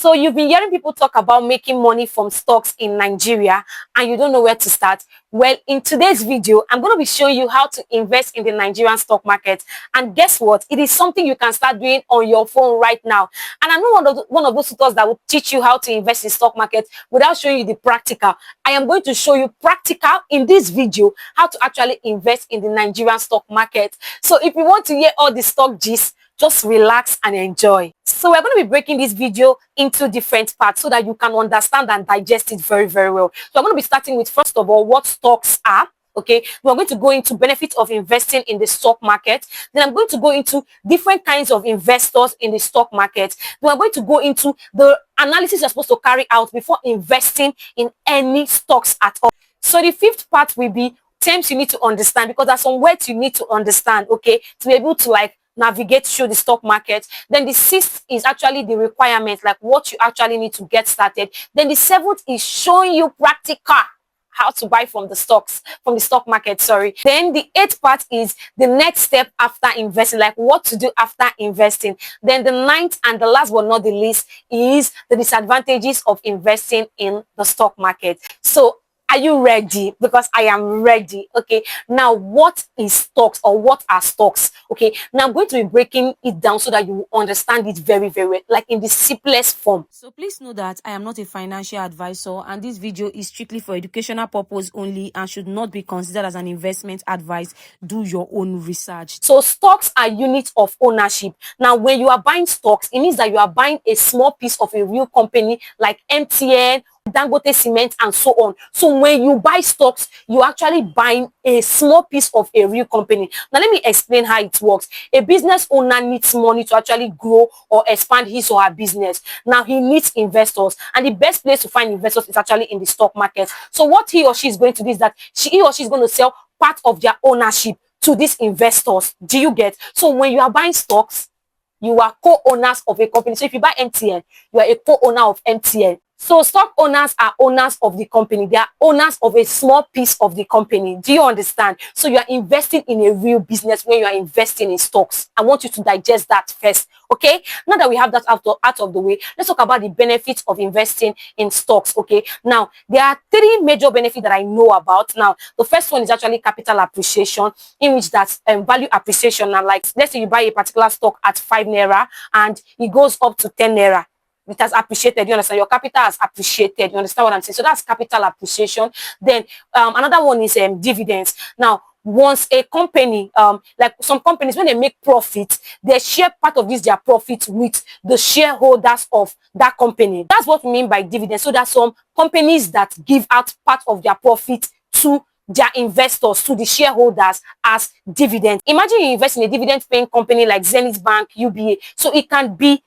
So you've been hearing people talk about making money from stocks in Nigeria and you don't know where to start. Well, in today's video, I'm going to be showing you how to invest in the Nigerian stock market. And guess what? It is something you can start doing on your phone right now. And I know one of those tutors that will teach you how to invest in stock market without showing you the practical. I am going to show you practical in this video how to actually invest in the Nigerian stock market. So if you want to hear all the stock gist, just relax and enjoy. So we're going to be breaking this video into different parts so that you can understand and digest it very, very well. So I'm going to be starting with, first of all, what stocks are. Okay, we're going to go into benefits of investing in the stock market. Then I'm going to go into different kinds of investors in the stock market. Then I'm going to go into the analysis you're supposed to carry out before investing in any stocks at all. So the fifth part will be terms you need to understand, because there's some words you need to understand, okay, to be able to navigate through the stock market. Then the sixth is actually the requirements, like what you actually need to get started. Then the seventh is showing you practical how to buy from the stock market, sorry. Then the eighth part is the next step after investing, like what to do after investing. Then the ninth and the last but not the least is the disadvantages of investing in the stock market. So are you ready? Because I am ready. Okay, now what is stocks, or what are stocks? Okay, now I'm going to be breaking it down so that you understand it very, very well, like in the simplest form. So please know that I am not a financial advisor, and this video is strictly for educational purpose only and should not be considered as an investment advice. Do your own research. So stocks are units of ownership. Now when you are buying stocks, it means that you are buying a small piece of a real company like MTN, Dangote Cement, and so on. So when you buy stocks, you're actually buying a small piece of a real company. Now let me explain how it works. A business owner needs money to actually grow or expand his or her business. Now he needs investors, and the best place to find investors is actually in the stock market. So what he or she is going to do is that he or she is going to sell part of their ownership to these investors. Do you get? So when you are buying stocks, you are co-owners of a company. So if you buy MTN, you are a co-owner of MTN. So stock owners are owners of the company. They are owners of a small piece of the company. Do you understand? So you are investing in a real business when you are investing in stocks. I want you to digest that first. Okay, now that we have that out of the way, let's talk about the benefits of investing in stocks. Okay, now there are three major benefits that I know about. Now the first one is actually capital appreciation, in which that's value appreciation. Now, like, let's say you buy a particular stock at 5 naira and it goes up to 10 naira. It has appreciated. You understand? Your capital has appreciated. You understand what I'm saying? So that's capital appreciation. Then another one is dividends. Now, once a company, like some companies, when they make profit, they share part of their profit with the shareholders of that company. That's what we mean by dividends. So there's some companies that give out part of their profit to their investors, to the shareholders, as dividends. Imagine you invest in a dividend paying company like Zenith Bank, UBA. So it can be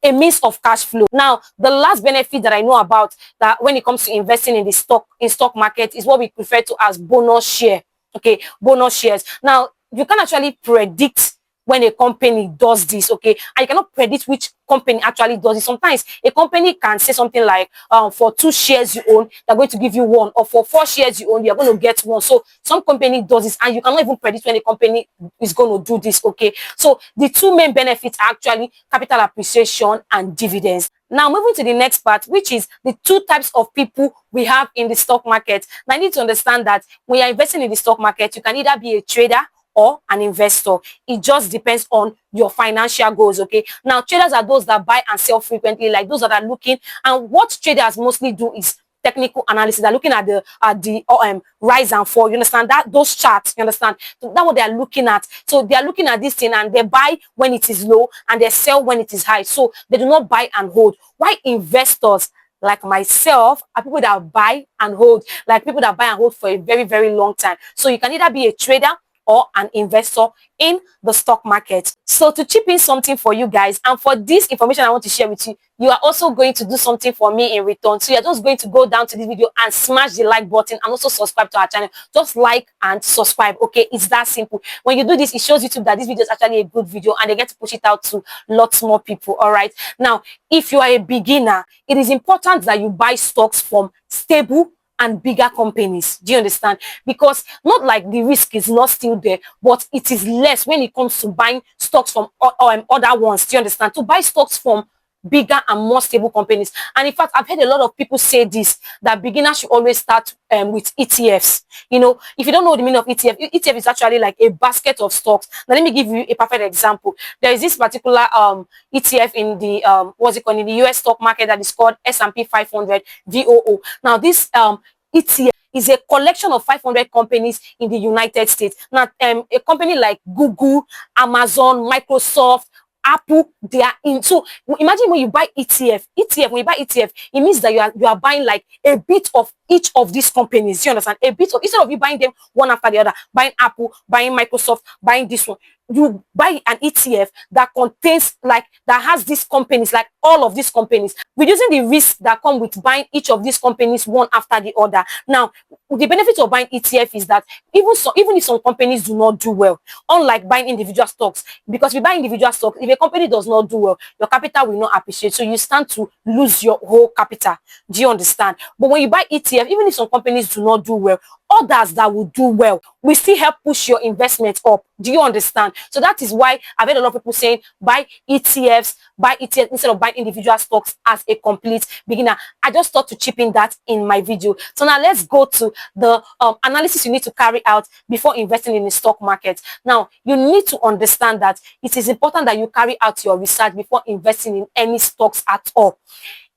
a means of cash flow. Now, the last benefit that I know about that when it comes to investing in the stock market is what we refer to as bonus share. Okay, bonus shares. Now, you can actually predict when a company does this, okay, and you cannot predict which company actually does it. Sometimes a company can say something like, for 2 shares you own, they're going to give you 1, or for 4 shares you own, you're going to get 1. So some company does this, and you cannot even predict when a company is going to do this, okay. So the two main benefits are actually capital appreciation and dividends. Now moving to the next part, which is the two types of people we have in the stock market. Now I need to understand that when you're investing in the stock market, you can either be a trader or an investor. It just depends on your financial goals, okay. Now traders are those that buy and sell frequently, like those that are looking, and what traders mostly do is technical analysis. They're looking at the rise and fall. You understand that? Those charts, you understand? So that's what they are looking at. So they are looking at this thing, and they buy when it is low and they sell when it is high. So they do not buy and hold. Why investors like myself are people that buy and hold, like people that buy and hold for a very, very long time. So you can either be a trader or an investor in the stock market. So to chip in something for you guys, and for this information I want to share with you, you are also going to do something for me in return. So you're just going to go down to this video and smash the like button, and also subscribe to our channel. Just like and subscribe, okay? It's that simple. When you do this, it shows YouTube that this video is actually a good video, and they get to push it out to lots more people. All right, now if you are a beginner, it is important that you buy stocks from stable and bigger companies. Do you understand? Because not like the risk is not still there, but it is less when it comes to buying stocks from other ones. Do you understand? To buy stocks from bigger and more stable companies. And in fact, I've heard a lot of people say this, that beginners should always start with ETFs. You know, if you don't know the meaning of ETF, ETF is actually like a basket of stocks. Now, let me give you a perfect example. There is this particular ETF in the what's it called, in the US stock market, that is called S&P 500 VOO. Now, this ETF is a collection of 500 companies in the United States. Now, a company like Google, Amazon, Microsoft, Apple, they are in. So imagine when you buy when you buy ETF, it means that you are buying like a bit of each of these companies. You understand? A bit of, instead of you buying them one after the other, buying Apple, buying Microsoft, buying this one, you buy an ETF that contains, like, that has these companies, like all of these companies, reducing the risk that come with buying each of these companies one after the other. Now, the benefit of buying ETF is that even if some companies do not do well, unlike buying individual stocks, because if you buy individual stocks, if a company does not do well, your capital will not appreciate, so you stand to lose your whole capital. Do you understand? But when you buy ETF, even if some companies do not do well, others that will do well will still help push your investment up. Do you understand? So that is why I've heard a lot of people saying buy ETFs instead of buying individual stocks as a complete beginner. I just thought to chip in that in my video. So now let's go to the analysis you need to carry out before investing in the stock market. Now, you need to understand that it is important that you carry out your research before investing in any stocks at all.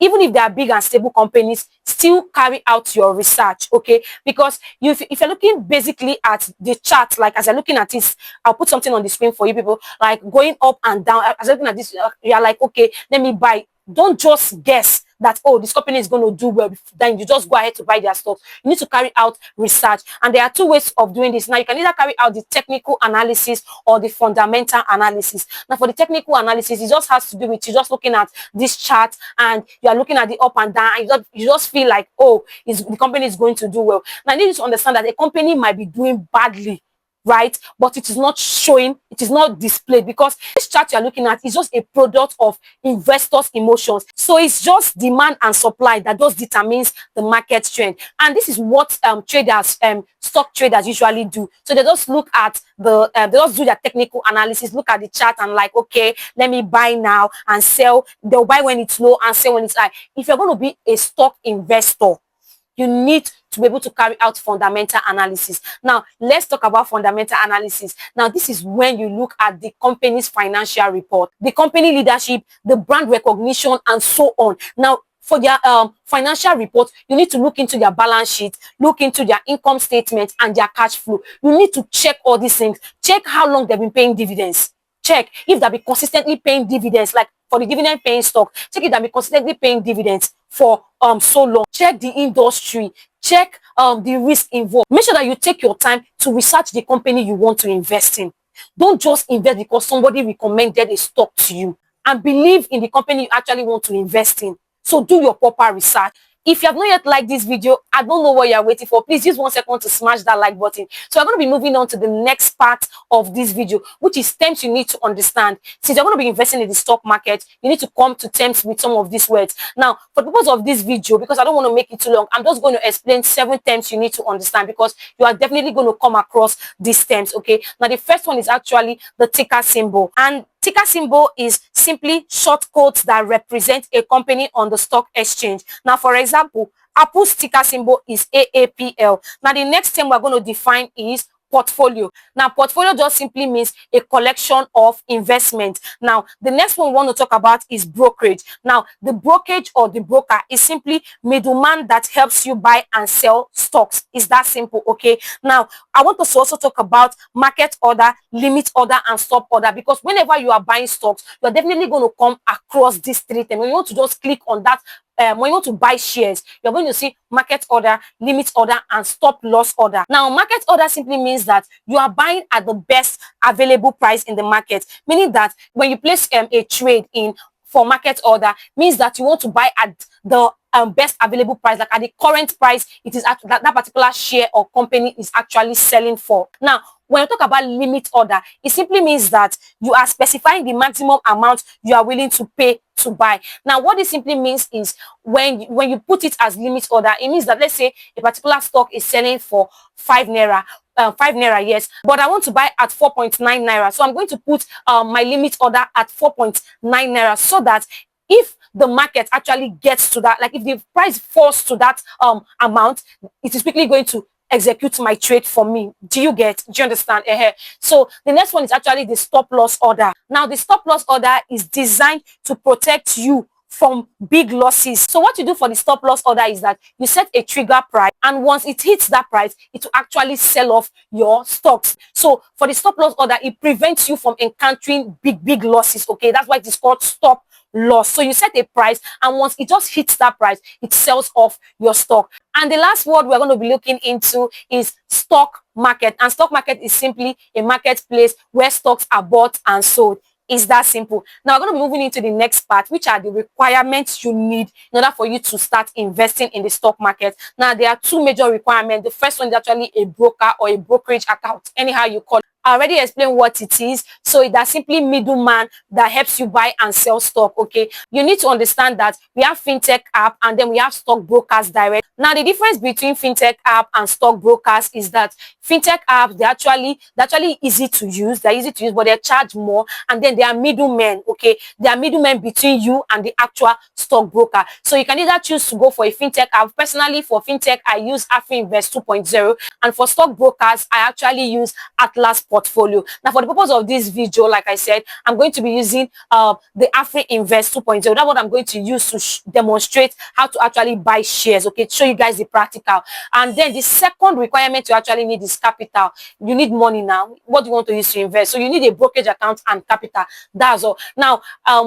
Even if they are big and stable companies, still carry out your research, okay? Because if you're looking basically at the chart, like as you're looking at this, I'll put something on the screen for you people, like going up and down. As you're looking at this, you're like, okay, let me buy. Don't just guess that, oh, this company is going to do well, then you just go ahead to buy their stock. You need to carry out research. And there are two ways of doing this. Now, you can either carry out the technical analysis or the fundamental analysis. Now, for the technical analysis, it just has to do with you just looking at this chart and you are looking at the up and down, and you just feel like, oh, the company is going to do well. Now, you need to understand that a company might be doing badly, right? But it is not showing, it is not displayed, because this chart you're looking at is just a product of investors' emotions. So it's just demand and supply that just determines the market trend. And this is what traders, stock traders usually do. So they just look at the, they just do their technical analysis, look at the chart and like, okay, let me buy now and sell. They'll buy when it's low and sell when it's high. If you're going to be a stock investor, you need to be able to carry out fundamental analysis. Now, let's talk about fundamental analysis. Now, this is when you look at the company's financial report, the company leadership, the brand recognition, and so on. Now, for their financial report, you need to look into their balance sheet, look into their income statement and their cash flow. You need to check all these things. Check how long they've been paying dividends. Check if they'll be consistently paying dividends, like for the dividend paying stock. Check if they'll be consistently paying dividends for so long. Check the industry. Check the risk involved. Make sure that you take your time to research the company you want to invest in. Don't just invest because somebody recommended a stock to you, and believe in the company you actually want to invest in. So do your proper research. If you have not yet liked this video, I don't know what you're waiting for. Please use 1 second to smash that like button. So we're going to be moving on to the next part of this video, which is terms you need to understand. Since you're going to be investing in the stock market, you need to come to terms with some of these words. Now, for the purpose of this video, because I don't want to make it too long, I'm just going to explain 7 terms you need to understand, because you are definitely going to come across these terms, okay? Now, the first one is actually the ticker symbol. And ticker symbol is simply short codes that represent a company on the stock exchange. Now, for example, Apple's ticker symbol is AAPL. Now, the next term we're going to define is portfolio. Now, portfolio just simply means a collection of investment. Now, the next one we want to talk about is brokerage. Now, the brokerage or the broker is simply middleman that helps you buy and sell stocks. It's that simple, okay? Now, I want us to also talk about market order, limit order, and stop order, because whenever you are buying stocks, you're definitely going to come across these 3 things. When you want to just click on that, when you want to buy shares, you're going to see market order, limit order, and stop loss order. Now, market order simply means that you are buying at the best available price in the market, meaning that when you place a trade in for market order, means that you want to buy at the best available price, like at the current price it is that particular share or company is actually selling for. Now, when you talk about limit order, it simply means that you are specifying the maximum amount you are willing to pay to buy. Now, what this simply means is when you put it as limit order, it means that, let's say a particular stock is selling for 5 naira. 5 naira, yes, but I want to buy at 4.9 naira, so I'm going to put my limit order at 4.9 naira, so that if the market actually gets to that, like if the price falls to that amount, it is quickly going to execute my trade for me. Do you understand? So the next one is actually the stop loss order. Now the stop loss order is designed to protect you from big losses. So what you do for the stop loss order is that you set a trigger price, and once it hits that price, it will actually sell off your stocks. So for the stop loss order, it prevents you from encountering big losses. Okay, that's why it is called stop loss. So you set a price, and once it just hits that price, it sells off your stock. And the last word we're going to be looking into is stock market. And stock market is simply a marketplace where stocks are bought and sold. It's that simple. Now we're going to be moving into the next part, which are the requirements you need in order for you to start investing in the stock market. Now there are two major requirements. The first one is actually a broker or a brokerage account, anyhow you call it. I already explained what it is. So that's simply middleman that helps you buy and sell stock. Okay, you need to understand that we have fintech app and then we have stock brokers direct. Now the difference between fintech app and stock brokers is that fintech apps, they're actually easy to use. They're easy to use, but they charge more. And then they are middlemen. Okay, they are middlemen between you and the actual stock broker. So you can either choose to go for a fintech app. Personally, for fintech, I use AfriInvest 2.0, and for stock brokers, I actually use Atlas Portfolio. Now, for the purpose of this video, like I said, I'm going to be using the AfriInvest 2.0. That's what I'm going to use to demonstrate how to actually buy shares. Okay, to show you guys the practical. And then the second requirement you actually need is capital. You need money now. What do you want to use to invest? So you need a brokerage account and capital. That's all. Now,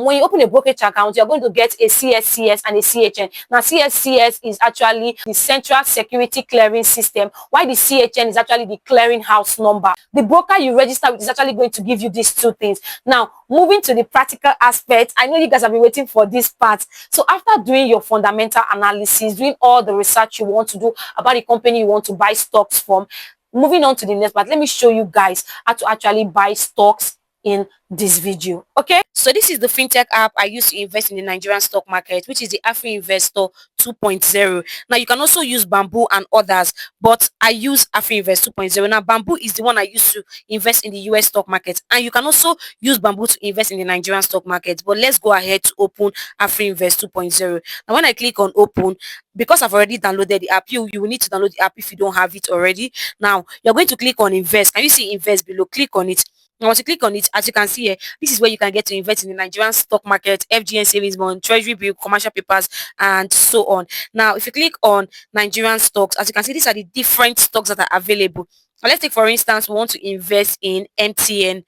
when you open a brokerage account, you're going to get a CSCS and a CHN. Now, CSCS is actually the Central Security Clearing System, while the CHN is actually the clearing house number. The broker you register with is actually going to give you these two things. Now, moving to the practical aspect, I know you guys have been waiting for this part. So after doing your fundamental analysis, doing all the research you want to do about the company you want to buy stocks from, moving on to the next part, let me show you guys how to actually buy stocks in this video. Okay, so this is the fintech app I use to invest in the Nigerian stock market, which is the AfriInvestor 2.0. Now you can also use Bamboo and others, but I use AfriInvest 2.0. Now Bamboo is the one I use to invest in the US stock market, and you can also use Bamboo to invest in the Nigerian stock market. But let's go ahead to open AfriInvest 2.0. Now when I click on open, because I've already downloaded the app, you will need to download the app if you don't have it already. Now you're going to click on invest. Can you see invest below? Click on it. Now, once you click on it, as you can see here, this is where you can get to invest in the Nigerian stock market, FGN savings bond, treasury bill, commercial papers, and so on. Now, if you click on Nigerian stocks, as you can see, these are the different stocks that are available. Now, let's take, for instance, we want to invest in MTN.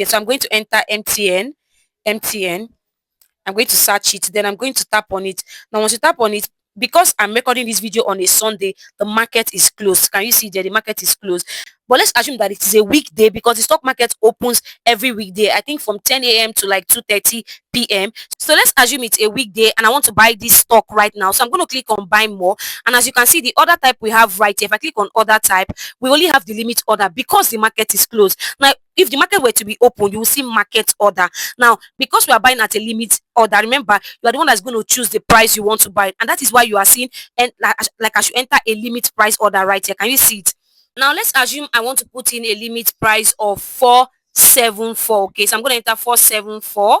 So I'm going to enter MTN. I'm going to search it. Then I'm going to tap on it. Now, once you tap on it, because I'm recording this video on a Sunday, the market is closed. Can you see there? The market is closed. But let's assume that it is a weekday, because the stock market opens every weekday, I think from 10 a.m. to like 2:30 p.m. So let's assume it's a weekday and I want to buy this stock right now. So I'm going to click on buy more. And as you can see, the order type we have right here, if I click on order type, we only have the limit order because the market is closed. Now, if the market were to be open, you will see market order. Now, because we are buying at a limit order, remember, you are the one that's going to choose the price you want to buy. And that is why you are seeing, and like I should enter a limit price order right here. Can you see it? Now let's assume I want to put in a limit price of 474. Okay, so I'm going to enter 474,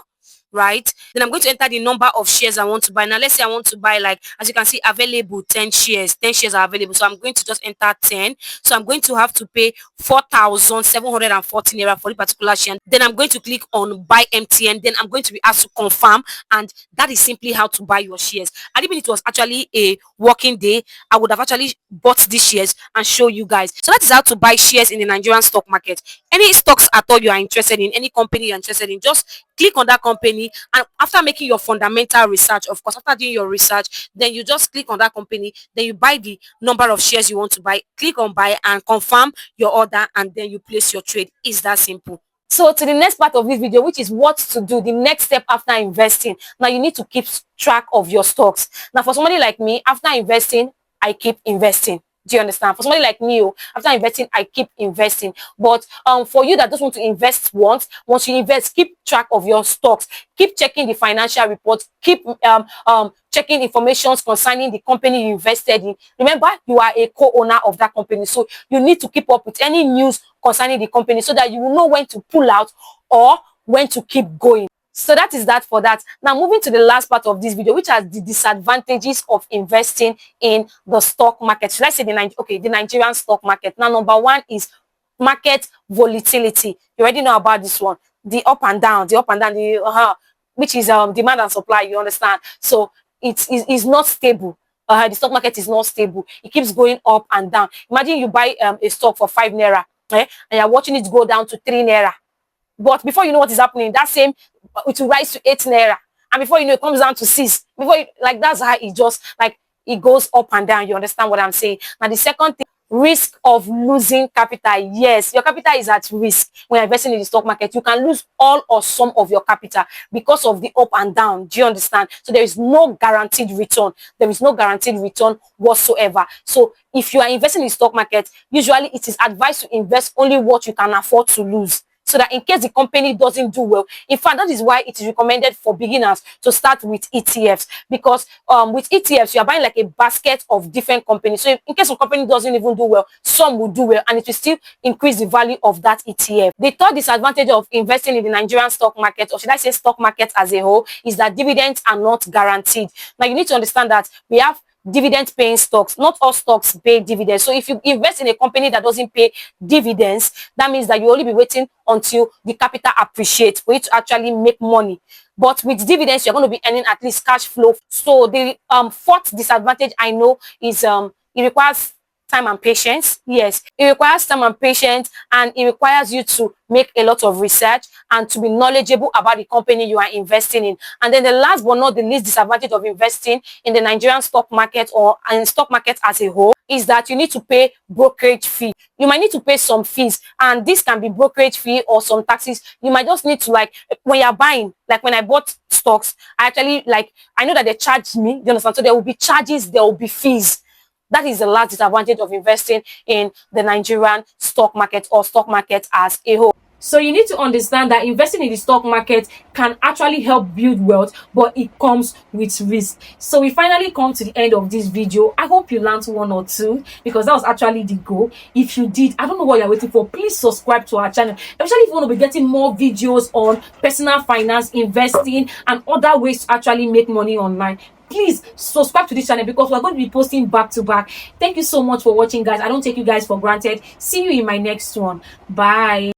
right? Then I'm going to enter the number of shares I want to buy. Now let's say I want to buy, like, as you can see, available 10 shares. 10 shares are available, so I'm going to just enter 10. So I'm going to have to pay 4,714 naira for the particular share. Then I'm going to click on buy MTN. Then I'm going to be asked to confirm, and that is simply how to buy your shares. And even it was actually a working day, I would have actually bought these shares and show you guys. So that is how to buy shares in the Nigerian stock market. Any stocks at all you are interested in, any company you're interested in, just click on that company, and after making your fundamental research, of course, after doing your research, then you just click on that company, then you buy the number of shares you want to buy, click on buy and confirm your order, and then you place your trade. It's that simple. So to the next part of this video, which is what to do, the next step after investing. Now you need to keep track of your stocks. Now for somebody like me, after investing, I keep investing. Do you understand? For somebody like me, after investing, I keep investing. But for you that just want to invest once you invest, keep track of your stocks. Keep checking the financial reports. Keep checking information concerning the company you invested in. Remember, you are a co-owner of that company, so you need to keep up with any news concerning the company so that you will know when to pull out or when to keep going. So that is that for that. Now moving to the last part of this video, which are the disadvantages of investing in the stock market. Should I say the Nigerian stock market? Now number one is market volatility. You already know about this one. The up and down, which is demand and supply. You understand? So it's not stable. The stock market is not stable. It keeps going up and down. Imagine you buy a stock for 5 naira, and you're watching it go down to 3 naira. But before you know what is happening, that same it will rise to 8 naira, and before you know it comes down to 6. Like that's how it just like it goes up and down. You understand what I'm saying? Now the second thing, risk of losing capital. Yes, your capital is at risk when you're investing in the stock market. You can lose all or some of your capital because of the up and down. Do you understand? So there is no guaranteed return. There is no guaranteed return whatsoever. So if you are investing in the stock market, usually it is advised to invest only what you can afford to lose, so that in case the company doesn't do well. In fact, that is why it is recommended for beginners to start with ETFs, because with ETFs, you are buying like a basket of different companies. So in case a company doesn't even do well, some will do well, and it will still increase the value of that ETF. The third disadvantage of investing in the Nigerian stock market, or should I say stock market as a whole, is that dividends are not guaranteed. Now, you need to understand that we have dividend paying stocks. Not all stocks pay dividends. So if you invest in a company that doesn't pay dividends, that means that you only be waiting until the capital appreciates for you to actually make money. But with dividends, you're going to be earning at least cash flow. So the fourth disadvantage I know is it requires time and patience. Yes, it requires time and patience, and it requires you to make a lot of research and to be knowledgeable about the company you are investing in. And then the last but not the least disadvantage of investing in the Nigerian stock market or in stock market as a whole is that you need to pay brokerage fee. You might need to pay some fees, and this can be brokerage fee or some taxes. You might just need to, like, when you're buying, like when I bought stocks, I know that they charged me, you understand? So there will be charges, there will be fees. That is the last disadvantage of investing in the Nigerian stock market or stock market as a whole. So you need to understand that investing in the stock market can actually help build wealth, but it comes with risk. So we finally come to the end of this video. I hope you learned one or two, because that was actually the goal. If you did, I don't know what you're waiting for. Please subscribe to our channel, especially if you want to be getting more videos on personal finance, investing, and other ways to actually make money online. Please subscribe to this channel, because we're going to be posting back to back. Thank you so much for watching, guys. I don't take you guys for granted. See you in my next one. Bye.